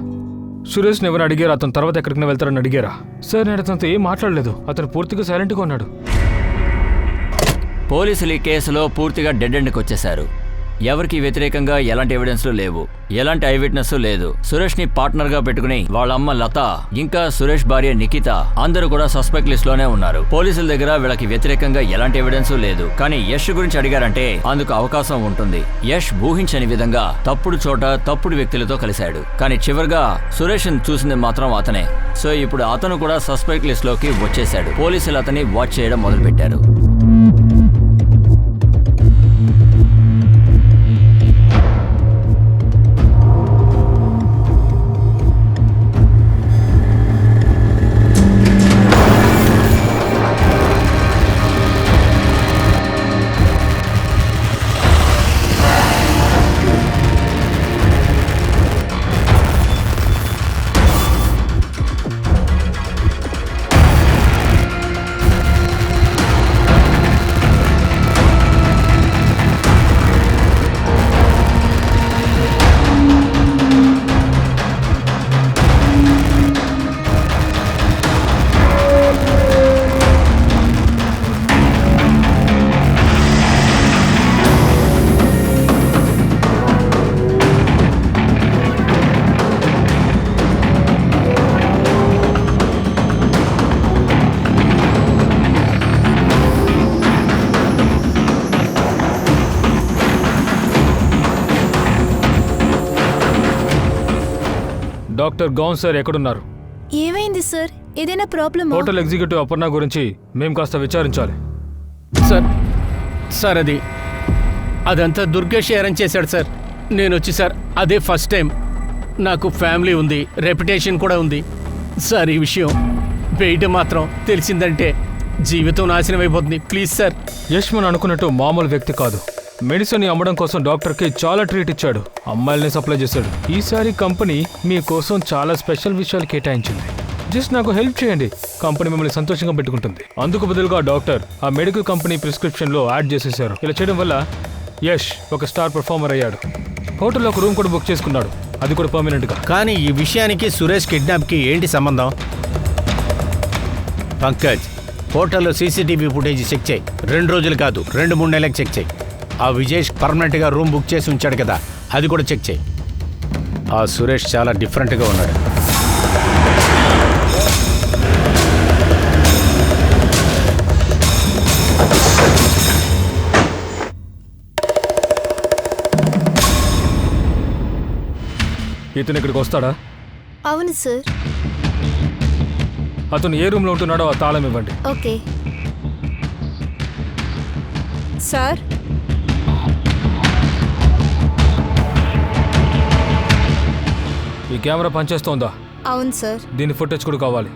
సురేష్ని ఎవరైనా అడిగారా? అతను తర్వాత ఎక్కడికైనా వెళ్తారని అడిగారా? సార్, నేను అతనితో ఏం మాట్లాడలేదు. అతను పూర్తిగా సైలెంట్గా ఉన్నాడు. పోలీసులు ఈ కేసులో పూర్తిగా డెడ్ ఎండ్కి వచ్చేశారు. ఎవరికి వ్యతిరేకంగా ఎలాంటి ఎవిడెన్స్లు లేవు, ఎలాంటి ఐ విట్నెస్ లేదు. సురేష్ ని పార్ట్నర్ గా పెట్టుకుని వాళ్ళ అమ్మ లత, ఇంకా సురేష్ భార్య నిఖిత అందరూ కూడా సస్పెక్ట్ లిస్ట్ లోనే ఉన్నారు. పోలీసుల దగ్గర వీళ్ళకి వ్యతిరేకంగా ఎలాంటి ఎవిడెన్స్ లేదు. కానీ యష్ గురించి అడిగారంటే అందుకు అవకాశం ఉంటుంది. యష్ ఊహించని విధంగా తప్పుడు చోట తప్పుడు వ్యక్తులతో కలిశాడు. కానీ చివరిగా సురేష్ చూసింది మాత్రం అతనే. సో ఇప్పుడు అతను కూడా సస్పెక్ట్ లిస్ట్ లోకి వచ్చేశాడు. పోలీసులు అతన్ని వాచ్ చేయడం మొదలుపెట్టారు. డాక్టర్ గౌన్ సార్ ఎక్కడున్నారు? ఏమైంది సార్? ఏదైనా ప్రాబ్లమా? హోటల్ ఎగ్జిక్యూటివ్ అపర్ణ గురించి మేము కాస్త విచారించాలి. సార్ అదంతా దుర్గేష్ అరేంజ్ చేశాడు సార్. నేను వచ్చి సార్ అదే ఫస్ట్ టైం. నాకు ఫ్యామిలీ ఉంది, రెప్యుటేషన్ కూడా ఉంది సార్. ఈ విషయం బయట మాత్రం తెలిసిందంటే జీవితం నాశనం అయిపోతుంది. Please sir. యష్ మనం అనుకున్నట్టు మామూలు వ్యక్తి కాదు. మెడిసిన్ అమ్మడం కోసం డాక్టర్కి చాలా ట్రీట్ ఇచ్చాడు, అమ్మాయిల్ని సప్లై చేశాడు. ఈసారి కంపెనీ మీకోసం చాలా స్పెషల్ విషయాలు కేటాయించింది. జస్ట్ నాకు హెల్ప్ చేయండి, కంపెనీ మిమ్మల్ని సంతోషంగా పెట్టుకుంటుంది. అందుకు బదులుగా డాక్టర్ ఆ మెడికల్ కంపెనీ ప్రిస్క్రిప్షన్లో యాడ్ చేసేశారు. ఇలా చేయడం వల్ల యష్ ఒక స్టార్ పర్ఫార్మర్ అయ్యాడు. హోటల్లో ఒక రూమ్ కూడా బుక్ చేసుకున్నాడు, అది కూడా పర్మనెంట్గా. కానీ ఈ విషయానికి సురేష్ కిడ్నాప్కి ఏంటి సంబంధం? పంకజ్, హోటల్లో సీసీటీవీ ఫుటేజ్ చెక్ చేయి. 2 రోజులు కాదు, 2-3 నెలలకు చెక్ చేయి. ఆ విజేష్ పర్మనెంట్గా రూమ్ బుక్ చేసి ఉంచాడు కదా, అది కూడా చెక్ చేయి. ఆ సురేష్ చాలా డిఫరెంట్గా ఉన్నాడు. ఇతను ఇక్కడికి వస్తాడా? అవును సార్. అతను ఏ రూమ్లో ఉంటున్నాడో ఆ తాళం ఇవ్వండి. Okay sir. ఈ కెమెరా పనిచేస్తోందా? అవును సార్. దీని ఫుటేజ్ కూడా కావాలి.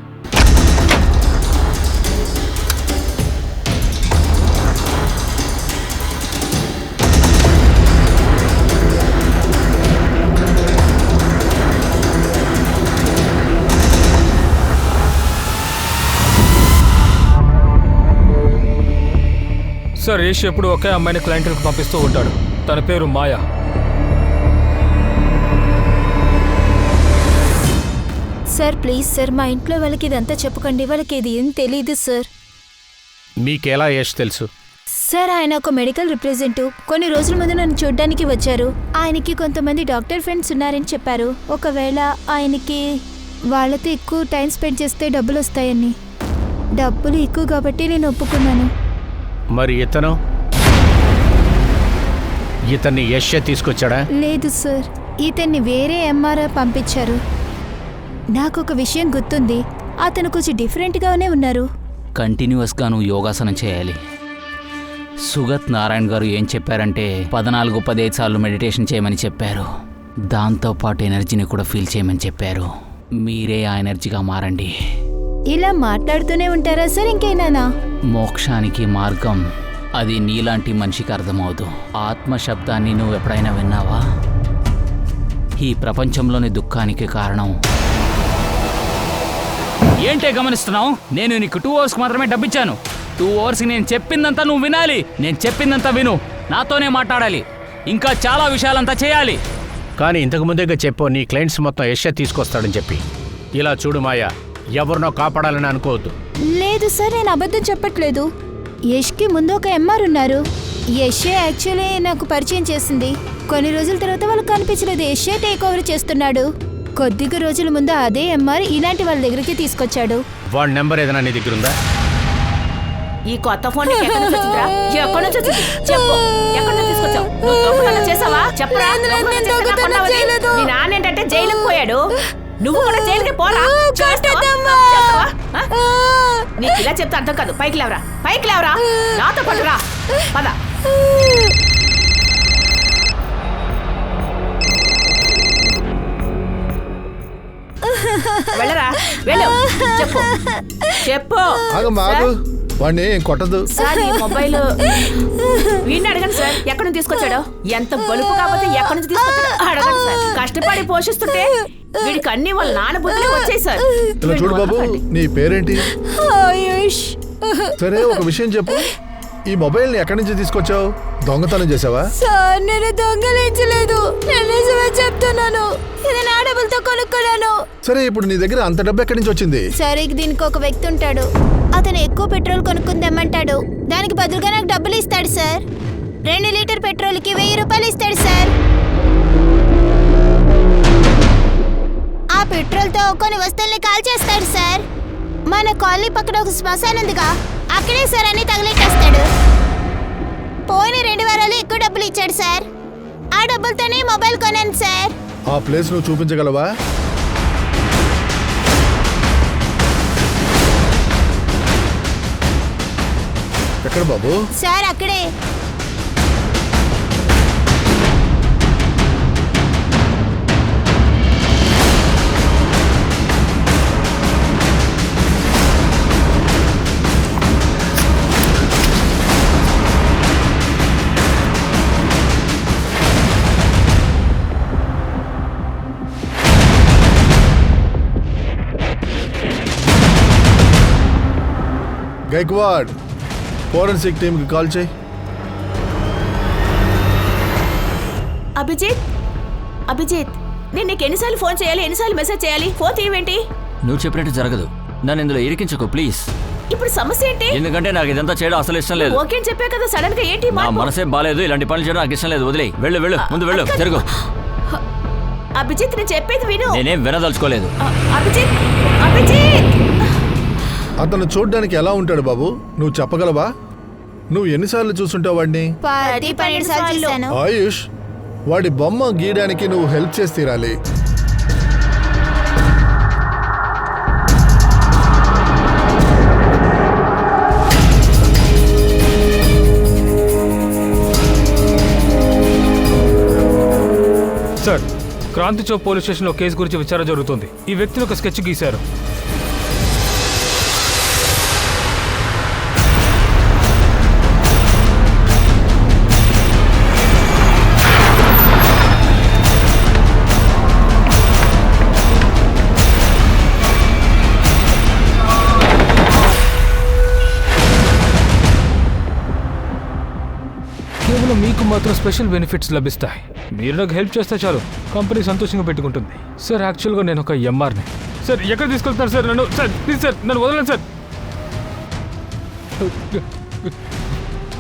సార్, యష్ ఎప్పుడు ఒకే అమ్మాయిని క్లయింట్లకు పంపిస్తూ ఉంటాడు. తన పేరు మాయా. సార్ ప్లీజ్ సార్, మా ఇంట్లో వాళ్ళకి ఇదంతా చెప్పకండి. వాళ్ళకి ఇది ఏం తెలీదు సార్. మీకెలా యష్ తెలుసు? సార్ ఆయన ఒక మెడికల్ రిప్రజెంటేటివ్. కొన్ని రోజుల ముందు నన్ను చూడ్డానికి వచ్చారు. ఆయనకి కొంతమంది డాక్టర్ ఫ్రెండ్స్ ఉన్నారని చెప్పారు. ఒకవేళ ఆయనకి వాళ్ళతో ఎక్కువ టైం స్పెండ్ చేస్తే డబ్బులు వస్తాయని. డబ్బులు ఎక్కువ కాబట్టి నేను ఒప్పుకున్నాను. మరి ఇతన్ని యష్ తీసుకొచ్చాడా? లేదు సార్, ఇతన్ని వేరే ఎంఆర్ఐ పంపించారు. నాకు ఒక విషయం గుర్తుంది, అతను కొంచెం డిఫరెంట్గానే ఉన్నారు. కంటిన్యూస్గా నువ్వు యోగాసనం చేయాలి. సుగత్ నారాయణ్ గారు ఏం చెప్పారంటే 14-15 సార్లు మెడిటేషన్ చేయమని చెప్పారు. దాంతోపాటు ఎనర్జీని కూడా ఫీల్ చేయమని చెప్పారు. మీరే ఆ ఎనర్జీగా మారండి. ఇలా మాట్లాడుతూనే ఉంటారా సార్ ఇంకేనా? మోక్షానికి మార్గం అది నీలాంటి మనిషికి అర్థమవుదు. ఆత్మ శబ్దాన్ని నువ్వు ఎప్పుడైనా విన్నావా? ఈ ప్రపంచంలోని దుఃఖానికి కారణం. ఏంటే గమనిస్తున్నావు? నేను నీకు 2 అవర్స్కి మాత్రమే డబ్బిచ్చాను. 2 అవర్స్కి నేను చెప్పిందంతా నువ్వు వినాలి. నేను చెప్పిందంతా విను, నాతోనే మాట్లాడాలి, ఇంకా చాలా విషయాలంతా చేయాలి. కానీ ఇంతకు ముందేగా చెప్పు, నీ క్లయింట్స్ మొత్తం యష్ తీసుకొస్తాడని చెప్పి. ఇలా చూడు మాయా, ఎవరినో కాపాడాలని అనుకోవద్దు. లేదు సార్, నేను అబద్ధం చెప్పట్లేదు. యష్కి ముందు ఒక ఎంఆర్ ఉన్నారు. యషే యాక్చువల్లీ నాకు పరిచయం చేసింది. కొన్ని రోజుల తర్వాత వాళ్ళకి కనిపించలేదు. యషే టేక్ ఓవర్ చేస్తున్నాడు. కొద్దిగా రోజుల ముందు అదే ఎంఆర్ ఇలాంటి వాళ్ళ దగ్గరికి తీసుకొచ్చాడు. వాడి నెంబర్ ఏదైనా నీ దగ్గర ఉందా? ఈ కొత్త ఫోన్ ఎక్కడి నుంచి వచ్చిందిరా? ఎక్కడి నుంచి వచ్చింది? చెప్పు, ఎక్కడి నుంచి తీసుకొచ్చావు? నువ్వు దొంగతనం చేసావా? చెప్పరా. మీ నాన్న ఏంటంటే జైలుకి పోయాడు, నువ్వు కూడా జైలుకి పోరా. చేస్తావా? నీకు ఇలా చెప్తే అర్థం కాదు. పైకి లేవరా, పైకి లేవరా, నాతో పట్టురా, పద. వెళ్ళరా, వెళ్ళు. చెప్పు, చెప్పు. వాడిని కొట్టదు సార్. ఈ మొబైల్ వీడిని అడగండి సార్, ఎక్కడి నుంచి తీసుకొచ్చాడో. ఎంత బలుపు కాకపోతే ఎక్కడి నుంచి తీసుకొచ్చాడో అడగండి సార్. కష్టపడి పోషిస్తుంటే వీడికి అన్ని వాళ్ళ నాన్న బుద్ధులే వచ్చాయి సార్. ఇలా చూడు బాబు, నీ పేరేంటి? ఆయుష్. సరే, ఒక విషయం చెప్పు. ఈ మొబైల్ ని ఎక్కడి నుంచి తీసుకొచ్చావు? దొంగతనం చేసావా? సార్, నేను దొంగలించలేదు. నేను నిజమే చెప్తున్నాను. ఇది నా డబ్బులతో కొనుక్కున్నాను. సరే, ఇప్పుడు నీ దగ్గర అంత డబ్బు ఎక్కడి నుంచి వచ్చింది? సరే, దీనికి ఒక వ్యక్తి ఉంటాడు. అతను ఎక్కువ పెట్రోల్ కొనుక్కుందామంటాడు. దానికి బదులుగా నాకు డబ్బులు ఇస్తాడు సార్. 2 లీటర్ పెట్రోల్ కి 1000 రూపాయలు ఇస్తాడు సార్. ఆ పెట్రోల్ తో కొన్ని వస్తువుల్ని కాల్ చేస్తాడు సార్. మన కాలనీ పక్కన ఒక శ్మశానం ఉందిగా, అక్కడే సార్ అన్ని తగిలిట్టేస్తాడు. పోయిన 2 వారాలు ఎక్కువ డబ్బులు ఇచ్చాడు సార్. ఆ డబ్బులతోనే మొబైల్ కొన్నాను సార్. ఆ ప్లేస్ నువ్వు చూపించగలవా? ఎక్కడ బాబు? సార్, అక్కడే. గైక్వాడ్, ఫోరెన్సిక్ టీమ్ కి కాల్ చేయి. అభిజిత్, నేను నీకు ఎన్నిసార్లు ఫోన్ చేయాలి, ఎన్నిసార్లు మెసేజ్ చేయాలి? ఫోన్ తీయవేంటి? నువ్వు చెప్పినట్టు జరగదు. నన్ను ఇందులో ఇరికించుకో ప్లీజ్. ఇప్పుడు సమస్య ఏంటి? ఎందుకంటే నాకు ఇదంతా చేయడం అసలు ఇష్టం లేదు. ఓకే అని చెప్పే కదా, సడన్ గా ఏంటి? నా మనసే బాలేదు. ఇలాంటి పనులు చేయడం నాకు ఇష్టం లేదు. వదిలే. వెళ్ళు వెళ్ళు, ముందు వెళ్ళు, జరుగు. అభిజిత్, నేను చెప్పేది విను. నేనేం వినదలుచుకోలేదు. అభిజిత్, అభిజిత్. అతను చూడ్డానికి ఎలా ఉంటాడు బాబు? నువ్వు చెప్పగలవా? నువ్వు ఎన్నిసార్లు చూసుంటావు వాడిని? 12 సార్లు చూశాను. ఆయుష్, వాడి బొమ్మ గీయడానికి నువ్వు హెల్ప్ చేసి తీరాలి. సార్, క్రాంతి చౌక్ పోలీస్ స్టేషన్లో కేసు గురించి విచారణ జరుగుతుంది. ఈ వ్యక్తిని ఒక స్కెచ్ గీశారు. కేవలం మీకు మాత్రం స్పెషల్ బెనిఫిట్స్ లభిస్తాయి. మీరు నాకు హెల్ప్ చేస్తే చాలు, కంపెనీ సంతోషంగా పెట్టుకుంటుంది. సార్, యాక్చువల్గా నేను ఒక ఎంఆర్ని. సార్, ఎక్కడ తీసుకెళ్తారు సార్ నన్ను? సార్ ప్లీజ్ సార్, నన్ను వదలండి సార్.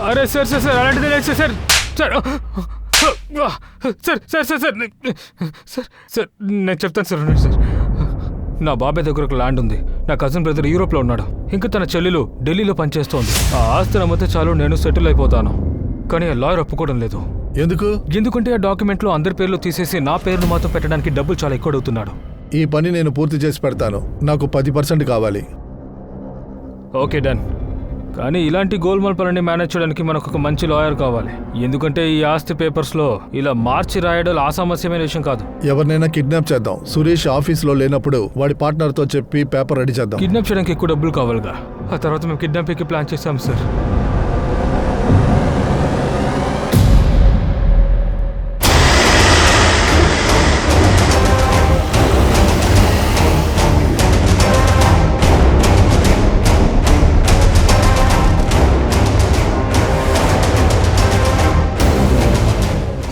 అరే సార్ సార్ సార్ అలాంటిదే లేదు sir. Sir sir sir sir sir sir sir నేను చెప్తాను సార్. సార్, నా బాబాయ్ దగ్గర ఒక ల్యాండ్ ఉంది. నా కజిన్ బ్రదర్ యూరోప్లో ఉన్నాడు. ఇంకా తన చెల్లెలు ఢిల్లీలో పనిచేస్తోంది. ఆ ఆస్తిని అమ్మితే చాలు, నేను సెటిల్ అయిపోతాను. కానీ ఆ లాయర్ ఒప్పుకోవడం లేదు. ఎందుకంటే ఆ డాక్యుమెంట్లో అందరి పేర్లు తీసేసి నా పేరును మాత్రం పెట్టడానికి డబ్బులు చాలా ఎక్కువ అడుగుతున్నాడు. ఈ పని నేను పూర్తి చేసి పెడతాను. నాకు 10% కావాలి. Okay, done. కానీ ఇలాంటి గోల్మాల్ పనిని మేనేజ్ చేయడానికి మనకు ఒక మంచి లాయర్ కావాలి. ఎందుకంటే ఈ ఆస్తి పేపర్స్లో ఇలా మార్చి రాయడం ఆసామస్యమైన విషయం కాదు. ఎవరినైనా కిడ్నాప్ చేద్దాం. సురేష్ ఆఫీస్లో లేనప్పుడు వాడి పార్ట్నర్తో చెప్పి పేపర్ రెడీ చేద్దాం. కిడ్నాప్ చేయడానికి ఎక్కువ డబ్బులు కావాలిగా. ఆ తర్వాత మేము కిడ్నాపింగ్కి ప్లాన్ చేస్తాం సార్.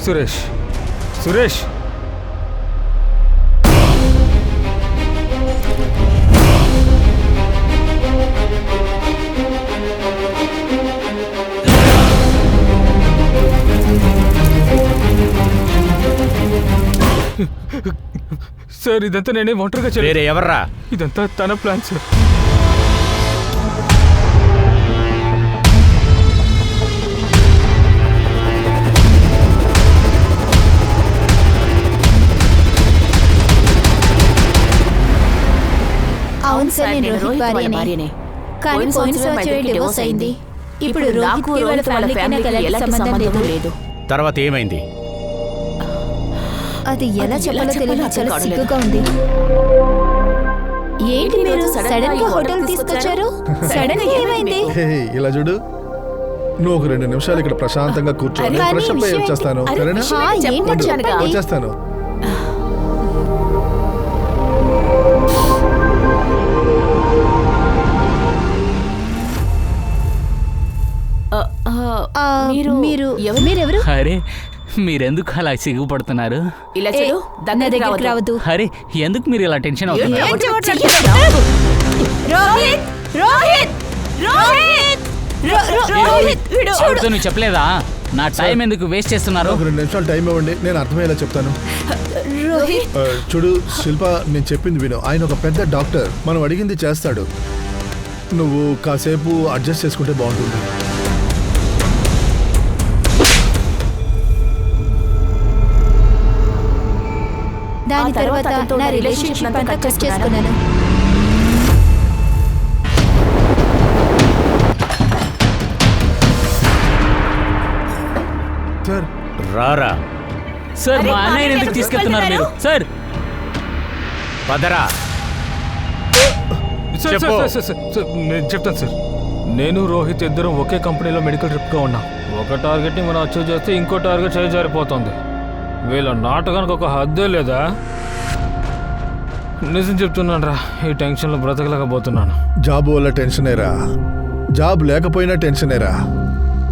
సురేష్, సురేష్, సార్ ఇదంతా నేనే ఒంటరిగా చేయలేదు. వేరే ఎవర్రా? ఇదంతా తన ప్లాన్ సార్. అవును సార్, నేను రోహిత్ వాళ్ళ భార్యనే. కానీ పోయిన సంవత్సరం డివోర్స్ అయింది. ఇప్పుడు రోహిత్కి వాళ్ళ ఫ్యామిలీకి నాకు ఎలాంటి సంబంధం లేదు. తర్వాత ఏమైంది? అది ఎలా చెప్పాలో తెలియదు, చాలా సిగ్గుగా ఉంది. ఏంటి మీరు సడన్ గా హోటల్ తీసుకొచ్చారు? సడన్ గా ఏమైంది? హే, ఇలా చూడు, నువ్వు ఒక 2 నిమిషాలు ఇక్కడ ప్రశాంతంగా కూర్చో. నేను ఫ్రెష్ అప్ అయ్యి వచ్చేస్తాను. సరేనా? వచ్చేస్తాను. మీరెవరు? అరే మీరెందుకు అలా సిగ్గుపడుతున్నారు? ఇలా చూడు, నా దగ్గరికి రావద్దు. అరే ఎందుకు మీరు ఇలా టెన్షన్ అవుతున్నారు? రోహిత్, రోహిత్, రోహిత్, చూడుతూ నువ్వు చెప్పలేదా నా టైం ఎందుకు వేస్ట్ చేస్తున్నారు? ఒక 2 నిమిషాలు టైం ఇవ్వండి, నేను అర్థమయ్యేలా చెప్తాను. రోహిత్, చూడు శిల్ప, నేను చెప్పింది విను. ఆయన ఒక పెద్ద డాక్టర్, మనం అడిగింది చేస్తాడు. నువ్వు కాసేపు అడ్జస్ట్ చేసుకుంటే బాగుంటుంది. దాని తర్వాత నా రిలేషన్షిప్ అంతా కట్ చేసుకున్నాను. సార్ రారా. సార్ మా అన్నయ్యని ఎందుకు తీసుకెళ్తున్నారు మీరు? సార్ పదరా. సార్, చెప్పు. సార్, సార్, సార్, సార్, నేను చెప్తాను సార్. నేను రోహిత్ ఇద్దరం ఒకే కంపెనీలో మెడికల్ ట్రిప్గా ఉన్నాం. ఒక టార్గెట్ని మనం అచీవ్ చేస్తే ఇంకో టార్గెట్ చేజారిపోతుంది. వీళ్ళ నాటకానికి ఒక హద్దే లేదా? నిజం చెప్తున్నాను రా, ఈ టెన్షన్లో బ్రతకలేకపోతున్నాను. జాబ్ వల్ల టెన్షనేరా? జాబ్ లేకపోయినా టెన్షనేరా?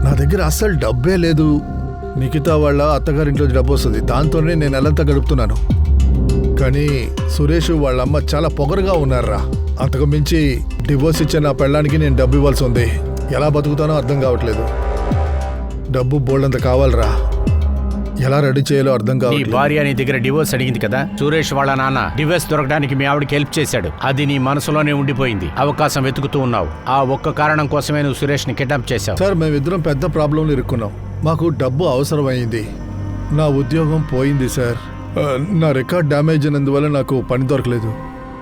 నా దగ్గర అస్సలు డబ్బే లేదు. నిఖిత వాళ్ళ అత్తగారింట్లో డబ్బు వస్తుంది, దాంతోనే నేను నెలంతా గడుపుతున్నాను. కానీ సురేష్ వాళ్ళమ్మ చాలా పొగరుగా ఉన్నారా. అంతకు మించి డివోర్స్ ఇచ్చే నా పెళ్ళానికి నేను డబ్బు ఇవ్వాల్సి ఉంది. ఎలా బతుకుతానో అర్థం కావట్లేదు. డబ్బు బోల్డంత కావాలరా, ఎలా రెడీ చేయాలో అర్థం నీ కావట్లేదు. భార్య నీ దగ్గర డివోర్స్ అడిగింది కదా. సురేష్ వాళ్ళ నాన్న డివోర్స్ దొరకడానికి మీ ఆవిడకి హెల్ప్ చేశాడు. అది నీ మనసులోనే ఉండిపోయింది. అవకాశం వెతుకుతూ ఉన్నావు. ఆ ఒక్క కారణం కోసమే నువ్వు సురేష్ని కిడ్నాప్ చేశావు. సార్, మేమిద్దరం పెద్ద ప్రాబ్లంలో ఇరుక్కున్నాం. మాకు డబ్బు అవసరమైంది. నా ఉద్యోగం పోయింది సార్. నా రికార్డ్ డ్యామేజ్ అయినందువల్ల నాకు పని దొరకలేదు.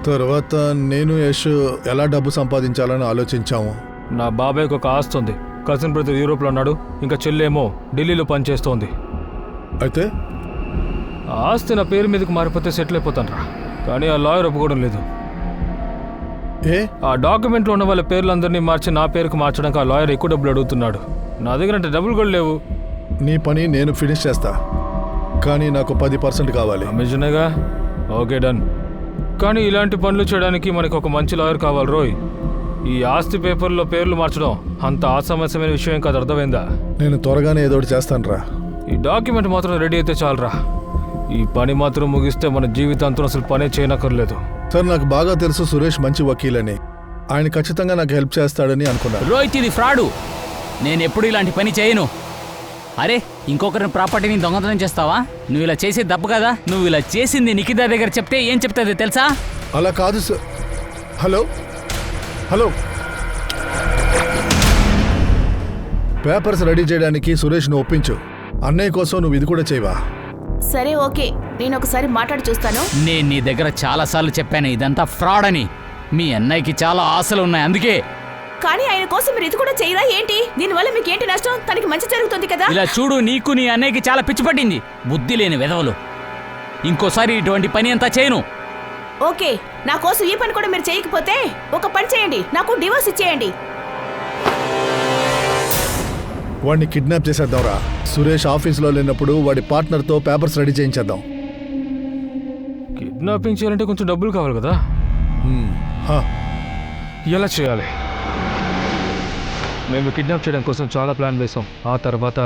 తర్వాత నేను యశ్ ఎలా డబ్బు సంపాదించాలని ఆలోచించాము. నా బాబాయ్కి ఒక ఆస్తి ఉంది. కజిన్ బ్రదర్ యూరోప్లో ఉన్నాడు, ఇంకా చెల్లేమో ఢిల్లీలో పనిచేస్తోంది. అయితే ఆ ఆస్తి నా పేరు మీదకి మారిపోతే సెటిల్ అయిపోతాను రా. కానీ ఆ లాయర్ ఒప్పుకోవడం లేదు. ఏ ఆ డాక్యుమెంట్లో ఉన్న వాళ్ళ పేర్లందరినీ మార్చి నా పేరుకు మార్చడానికి ఆ లాయర్ ఎక్కువ డబ్బులు అడుగుతున్నాడు. నా దగ్గర అంటే డబ్బులు కూడా లేవు. నీ పని నేను ఫినిష్ చేస్తా, కానీ నాకు 10% కావాలి. అమెజనేగా? Okay done. కానీ ఇలాంటి పనులు చేయడానికి మనకు ఒక మంచి లాయర్ కావాలి రోయ్. ఈ ఆస్తి పేపర్లో పేర్లు మార్చడం అంత ఆసమస్యమైన విషయం కాదు, అర్థమైందా? నేను త్వరగానే ఏదో ఒకటి చేస్తాను రా. ఈ డాక్యుమెంట్ మాత్రం రెడీ అయితే చాలరా. ఈ పని మాత్రం ముగిస్తే మన జీవితాంతం అసలు పనే చేయనక్కర్లేదు. సార్, నాకు బాగా తెలుసు సురేష్ మంచి వకీలని. ఆయన ఖచ్చితంగా నాకు హెల్ప్ చేస్తాడని అనుకున్నాను. రోహిత్ ఇది ఫ్రాడు. నేను ఎప్పుడు ఇలాంటి పని చేయను. అరే ఇంకొకరిని ప్రాపర్టీని దొంగతనం చేస్తావా? నువ్వు ఇలా చేసేది తప్పు కదా. నువ్వు ఇలా చేసింది నిఖిత దగ్గర చెప్తే ఏం చెప్తుంది తెలుసా? అలా కాదు sir. Hello hello, papers ready చేయడానికి సురేష్ను ఒప్పించు. అన్నయ్య కోసం నువ్వు ఇది కూడా చేయవా? సరే ఓకే, నేను ఒకసారి మాట్లాడి చూస్తాను. నేను నీ దగ్గర చాలాసార్లు చెప్పాను ఇదంతా ఫ్రాడ్ అని. మీ అన్నయ్యకి చాలా ఆశలు ఉన్నాయి అందుకే. కానీ ఆయన కోసం మీరు ఇది కూడా చేయరా ఏంటి? దీనివల్ల మీకు ఏంటి నష్టం? తనకి మంచి జరుగుతుంది కదా. ఇలా చూడు, నీకు నీ అన్నయ్యకి చాలా పిచ్చి పట్టింది. బుద్ధి లేని వెధవలు. ఇంకోసారి ఇటువంటి పని అంతా చేయను. ఓకే, నా కోసం ఈ పని కూడా మీరు చేయకపోతే ఒక పని చేయండి, నాకు డివోర్స్ ఇచ్చేయండి. వాడిని కిడ్నాప్ చేసేద్దాంరా. సురేష్ ఆఫీస్లో లేనప్పుడు వాడి పార్ట్నర్తో పేపర్స్ రెడీ చేయించేద్దాం. కిడ్నాపింగ్ చేయాలంటే కొంచెం డబ్బులు కావాలి కదా. హా. ఎలా చేయాలి? మేము కిడ్నాప్ చేయడం కోసం చాలా ప్లాన్ వేసాం. ఆ తర్వాత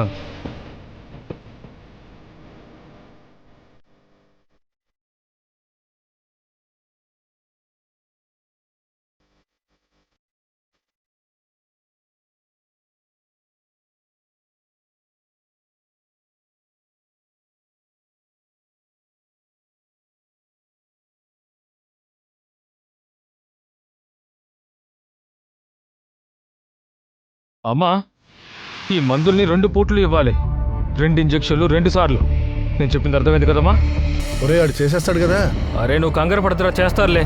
అమ్మా, ఈ మందుల్ని 2 పూట్లు ఇవ్వాలి. 2 ఇంజెక్షన్లు 2 సార్లు. నేను చెప్పింది అర్థమైంది కదమ్మా? ఒరే ఆడు చేసేస్తాడు కదా. అరే నువ్వు కంగారు పడతారా, చేస్తారులే.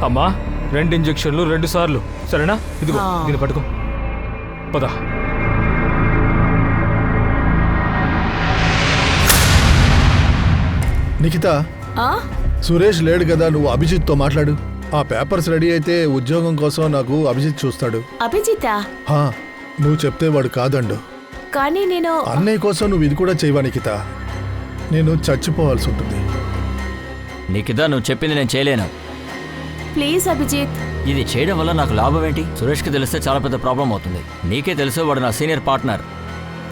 అమ్మా, 2 ఇంజెక్షన్లు 2 సార్లు, సరేనా? ఇదిగో దీన్ని పట్టుకో. పద. నిఖిత, ఆ? సురేష్ లేడు కదా, నువ్వు అభిజిత్తో మాట్లాడు. ఆ పేపర్స్ రెడీ అయితే ఉద్యోగం కోసం నాకు అభిజిత్ చూస్తాడు. అభిజితా? హా, నువ్వు చెప్తే వాడు కాదండు. కానీ నేను అన్నయ్య కోసం నువ్వు ఇది కూడా చేయవా నిఖిత? నేను చచ్చిపోవాల్సి ఉంటుంది. నిఖిత, నువ్వు చెప్పింది నేను చేయలేను. ప్లీజ్ అభిజిత్. ఇది చేయడం వల్ల నాకు లాభం ఏంటి? సురేష్కి తెలిస్తే చాలా పెద్ద ప్రాబ్లం అవుతుంది. నీకే తెలుసు, వాడు నా సీనియర్ పార్ట్నర్.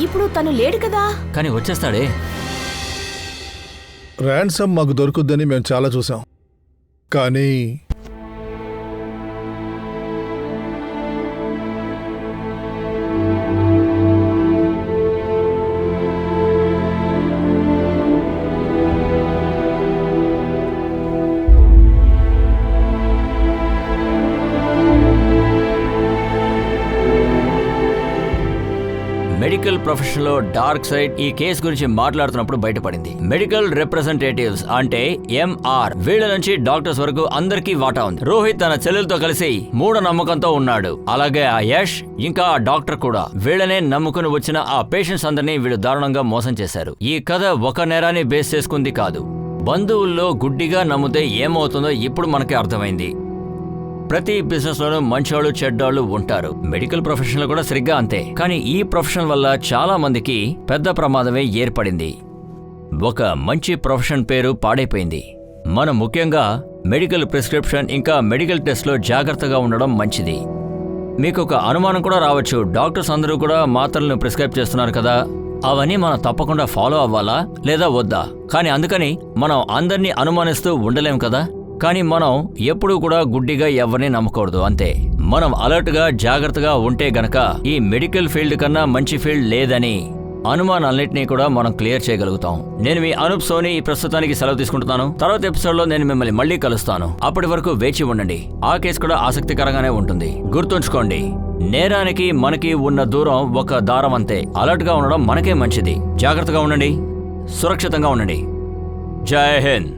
ఇప్పుడు తను లేడు కదా. కానీ వచ్చేస్తాడే. ర్యాన్సమ్ మాకు దొరుకుద్దని మేము చాలా చూసాం, కానీ మెడికల్ ప్రొఫెషన్ లో డార్క్ సైడ్ ఈ కేసు గురించి మాట్లాడుతున్నప్పుడు బయటపడింది. మెడికల్ రిప్రజెంటేటివ్స్ అంటే ఎంఆర్, వీళ్ళ నుంచి డాక్టర్స్ వరకు అందరికీ వాటా ఉంది. రోహిత్ తన చెల్లెలతో కలిసి మూఢనమ్మకంతో ఉన్నాడు. అలాగే ఆ యష్ ఇంకా ఆ డాక్టర్ కూడా వీళ్ళనే నమ్ముకుని వచ్చిన ఆ పేషెంట్స్ అందరినీ వీళ్ళు దారుణంగా మోసం చేశారు. ఈ కథ ఒక నేరాన్ని బేస్ చేసుకుంది కాదు. బంధువుల్లో గుడ్డిగా నమ్మితే ఏమవుతుందో ఇప్పుడు మనకి అర్థమైంది. ప్రతి బిజినెస్ లోనూ మంచోళ్ళు చెడ్డోళ్ళు ఉంటారు. మెడికల్ ప్రొఫెషన్ లో కూడా సరిగ్గా అంతే. కానీ ఈ ప్రొఫెషన్ వల్ల చాలా మందికి పెద్ద ప్రమాదమే ఏర్పడింది. ఒక మంచి ప్రొఫెషన్ పేరు పాడైపోయింది. మనం ముఖ్యంగా మెడికల్ ప్రిస్క్రిప్షన్ ఇంకా మెడికల్ టెస్ట్ లో జాగ్రత్తగా ఉండడం మంచిది. మీకు ఒక అనుమానం కూడా రావచ్చు, డాక్టర్స్ అందరూ కూడా మాత్రలను ప్రిస్క్రైబ్ చేస్తున్నారు కదా, అవన్నీ మనం తప్పకుండా ఫాలో అవ్వాలా లేదా వద్దా? కానీ అందుకని మనం అందరినీ అనుమానిస్తూ ఉండలేం కదా. కానీ మనం ఎప్పుడూ కూడా గుడ్డిగా ఎవరిని నమ్మకూడదు, అంతే. మనం అలర్ట్గా జాగ్రత్తగా ఉంటే గనక ఈ మెడికల్ ఫీల్డ్ కన్నా మంచి ఫీల్డ్ లేదని అనుమానాలన్నింటినీ కూడా మనం క్లియర్ చేయగలుగుతాం. నేను మీ అనూప్ సోని ఈ ప్రస్తుతానికి సెలవు తీసుకుంటున్నాను. తర్వాత ఎపిసోడ్లో నేను మిమ్మల్ని మళ్ళీ కలుస్తాను. అప్పటి వరకు వేచి ఉండండి. ఆ కేసు కూడా ఆసక్తికరంగానే ఉంటుంది. గుర్తుంచుకోండి, నేరానికి మనకి ఉన్న దూరం ఒక దారం అంతే. అలర్ట్గా ఉండడం మనకే మంచిది. జాగ్రత్తగా ఉండండి, సురక్షితంగా ఉండండి. జై హింద్.